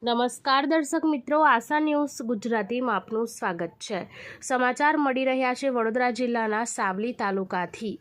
નમસ્કાર દર્શક મિત્રો, આશા ન્યૂઝ ગુજરાતીમાં આપનું સ્વાગત છે। સમાચાર મળી રહ્યા છે વડોદરા જિલ્લાના સાવલી તાલુકાથી।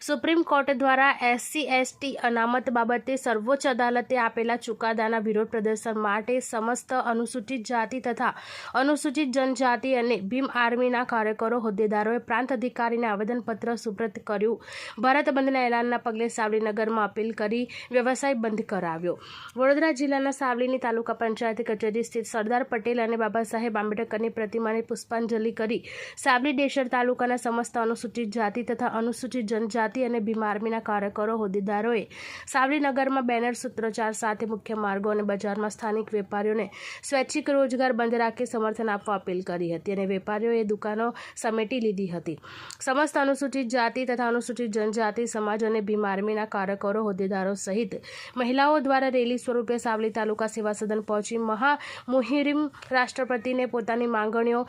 સુપ્રીમ કોર્ટ દ્વારા SC/ST અનામત બાબતે સર્વોચ્ચ અદાલતે આપેલા ચુકાદાના વિરોધ પ્રદર્શન માટે સમસ્ત અનુસૂચિત જાતિ તથા અનુસૂચિત જનજાતિ અને ભીમ આર્મીના કાર્યકરો હોદ્દેદારોએ પ્રાંત અધિકારીને આવેદનપત્ર સુપ્રત કર્યું। ભારત બંધના એલાનના પગલે સાવલી નગરમાં અપીલ કરી વ્યવસાય બંધ કરાવ્યો। વડોદરા જિલ્લાના સાવલીની તાલુકા પંચાયત કચેરી સ્થિત સરદાર પટેલ અને બાબા સાહેબ આંબેડકરની પ્રતિમાને પુષ્પાંજલિ કરી સાવલી ડેશર તાલુકાના સમસ્ત અનુસૂચિત જાતિ તથા અનુસૂચિત જનજાતિ અને ભીમ આર્મીના કાર્યકરો હોદ્દેદારોએ સાવલી નગરમાં બેનર સૂત્રોચ્ચાર સાથે મુખ્ય માર્ગો અને બજારમાં સ્થાનિક વેપારીઓને સ્વૈચ્છિક રોજગાર બંધ રાખી સમર્થન આપવા અપીલ કરી હતી અને વેપારીઓએ દુકાનો સમેટી લીધી હતી। સમસ્ત અનુસૂચિત જાતિ તથા અનુસૂચિત જનજાતિ સમાજ અને ભીમ આર્મીના કાર્યકરો હોદ્દેદારો સહિત મહિલાઓ દ્વારા રેલી સ્વરૂપે સાવલી તાલુકા સેવા સદન પહોંચી મહામુહિમ રાષ્ટ્રપતિને પોતાની માંગણીઓ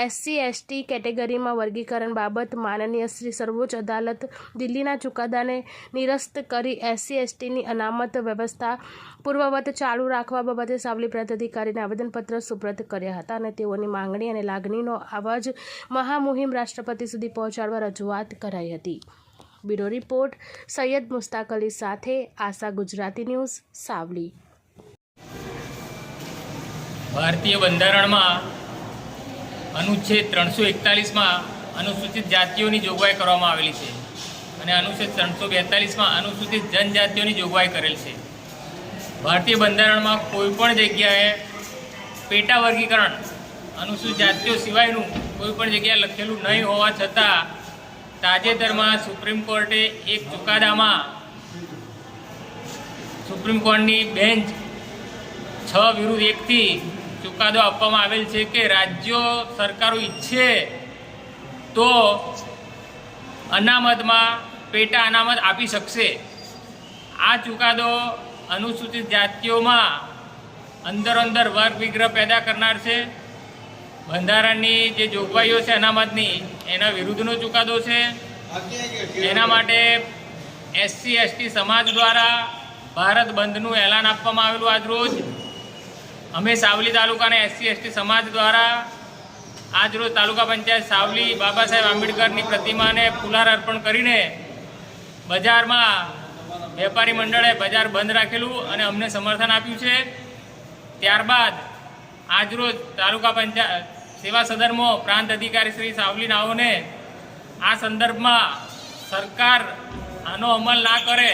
SC/ST કેટેગરીમાં વર્ગીકરણ બાબત માનનીય શ્રી સર્વોચ્ચ અદાલત દિલ્હીના ચુકાદાને નિરસ્ત કરી SC/STની અનામત વ્યવસ્થા પૂર્વવત ચાલુ રાખવા બાબતે સાવલી પ્રાંત અધિકારીને આવેદનપત્ર સુપ્રત કર્યા હતા અને તેઓની માંગણી અને લાગણીનો અવાજ મહામુહિમ રાષ્ટ્રપતિ સુધી પહોંચાડવા રજૂઆત કરાઈ હતી। બ્યુરો રિપોર્ટ સૈયદ મુસ્તાક અલી સાથે આશા ગુજરાતી ન્યૂઝ સાવલી। ભારતીય બંધારણમાં અનુચ્છેદ 341માં અનુસૂચિત જાતિઓની જોગવાઈ કરવામાં આવેલી છે અને અનુચ્છેદ 342માં અનુસૂચિત જનજાતિઓની જોગવાઈ કરેલ છે। ભારતીય બંધારણમાં કોઈપણ જગ્યાએ પેટા વર્ગીકરણ અનુસૂચિત જાતિઓ સિવાયનું કોઈપણ જગ્યાએ લખેલું નહીં હોવા છતાં તાજેતરમાં સુપ્રીમ કોર્ટે એક ચુકાદામાં સુપ્રીમ કોર્ટની બેન્ચ 6-1થી ચુકાદો આપવામાં આવેલ છે કે રાજ્યો સરકારો ઈચ્છે તો અનામતમાં પેટા અનામત આપી શકશે। આ ચુકાદો અનુસૂચિત જાતિઓમાં અંદર વર્ગ વિગ્રહ પેદા કરનાર છે। બંધારણની જે જોગવાઈઓ છે અનામતની એના વિરુદ્ધનો ચુકાદો છે। એના માટે SC/ST સમાજ દ્વારા ભારત બંધનું એલાન આપવામાં આવેલું। આજરોજ અમે સાવલી તાલુકાના SC/ST સમાજ દ્વારા આજરોજ તાલુકા પંચાયત સાવલી બાબા સાહેબ આંબેડકરની પ્રતિમાને ફુલહાર અર્પણ કરીને બજારમાં વેપારી મંડળે બજાર બંધ રાખેલું અને અમને સમર્થન આપ્યું છે। ત્યારબાદ આજરોજ તાલુકા પંચાયત સેવા સદનમાં પ્રાંત અધિકારી શ્રી સાવલી નાઓને આ સંદર્ભમાં સરકાર આનો અમલ ના કરે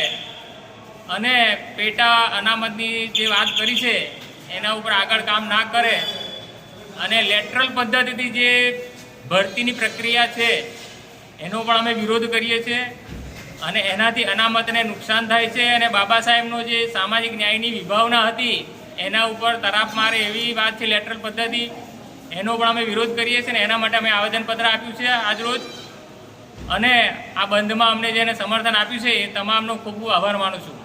અને પેટા અનામતની જે વાત કરી છે એના ઉપર આગળ કામ ના કરે અને લેટરલ પદ્ધતિથી જે ભરતીની પ્રક્રિયા છે એનો પણ અમે વિરોધ કરીએ છીએ અને એનાથી અનામતને નુકસાન થાય છે અને બાબા સાહેબનો જે સામાજિક ન્યાયની વિભાવના હતી એના ઉપર તરાપ મારે એવી વાત છે લેટરલ પદ્ધતિ, એનો પણ અમે વિરોધ કરીએ છીએ અને એના માટે અમે આવેદનપત્ર આપ્યું છે આજરોજ। અને આ બંધમાં અમને જેને સમર્થન આપ્યું છે એ તમામનો ખૂબ ખૂબ આભાર માનું છું।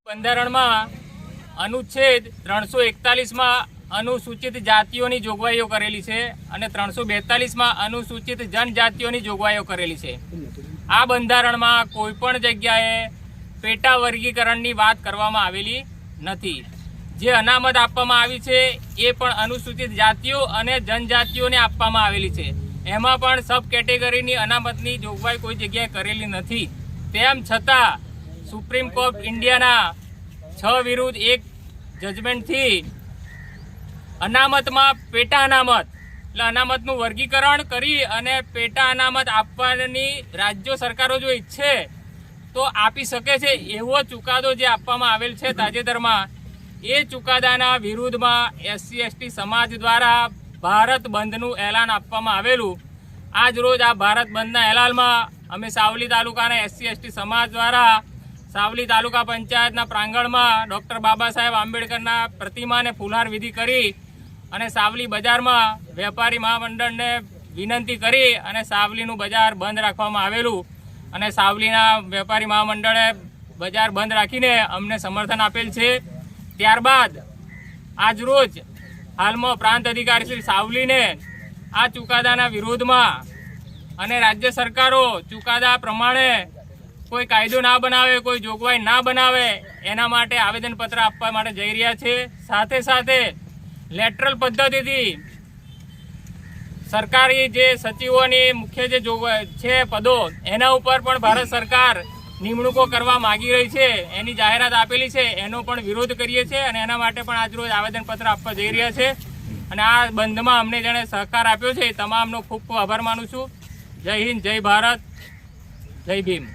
બંધારણમાં અનુચ્છેદ 341માં અનુસૂચિત જાતિઓની જોગવાઈઓ કરેલી છે અને 342માં અનુસૂચિત જનજાતિઓની જોગવાઈઓ કરેલી છે। આ બંધારણમાં કોઈપણ જગ્યાએ પેટા વર્ગીકરણની વાત કરવામાં આવેલી નથી। જે અનામત આપવામાં આવી છે એ પણ અનુસૂચિત જાતિઓ અને જનજાતિઓને આપવામાં આવેલી છે। એમાં પણ સબ કેટેગરીની અનામતની જોગવાઈ કોઈ જગ્યાએ કરેલી નથી। તેમ છતાં સુપ્રીમ કોર્ટ ઇન્ડિયાના 6-1 જજમેન્ટથી અનામતમાં પેટા અનામત એટલે અનામતનું વર્ગીકરણ કરી અને પેટા અનામત આપવાની રાજ્યો સરકારો જો ઈચ્છે તો આપી શકે છે એવો ચુકાદો જે આપવામાં આવેલ છે તાજેતરમાં, એ ચુકાદાના વિરુદ્ધમાં SC/ST સમાજ દ્વારા ભારત બંધનું એલાન આપવામાં આવેલું। આજ રોજ આ ભારત બંધના એલાનમાં અમે સાવલી તાલુકાના SC/ST સમાજ દ્વારા સાવલી તાલુકા પંચાયતના પ્રાંગણમાં ડૉક્ટર બાબા સાહેબ આંબેડકરના પ્રતિમાને ફુલહાર વિધિ કરી અને સાવલી બજારમાં વેપારી મહામંડળને વિનંતી કરી અને સાવલીનું બજાર બંધ રાખવામાં આવેલું અને સાવલીના વેપારી મહામંડળે બજાર બંધ રાખીને અમને સમર્થન આપેલ છે। ત્યારબાદ આજરોજ હાલમાં પ્રાંત અધિકારી શ્રી સાવલીને આ ચુકાદાના વિરોધમાં અને રાજ્ય સરકારો ચુકાદા પ્રમાણે કોઈ કાયદો ના બનાવે, કોઈ જોગવાઈ ના બનાવે, એના માટે આવેદનપત્ર આપવા માટે જઈ રહ્યા છે. સાથે સાથે લેટરલ પદ્ધતિથી સરકારી જે સચિવોની મુખ્ય જે જોગવાઈ છે પદો, એના ઉપર પણ ભારત સરકાર નિમણૂકો કરવા માગી રહી છે, એની જાહેરાત આપેલી છે, એનો પણ વિરોધ કરીએ છીએ અને એના માટે પણ આજરોજ આવેદનપત્ર આપવા જઈ રહ્યા છે. અને આ બંધમાં અમને જેણે સહકાર આપ્યો છે એ તમામનો ખૂબ ખૂબ આભાર માનું છું. જય હિન્દ, જય ભારત, જય ભીમ.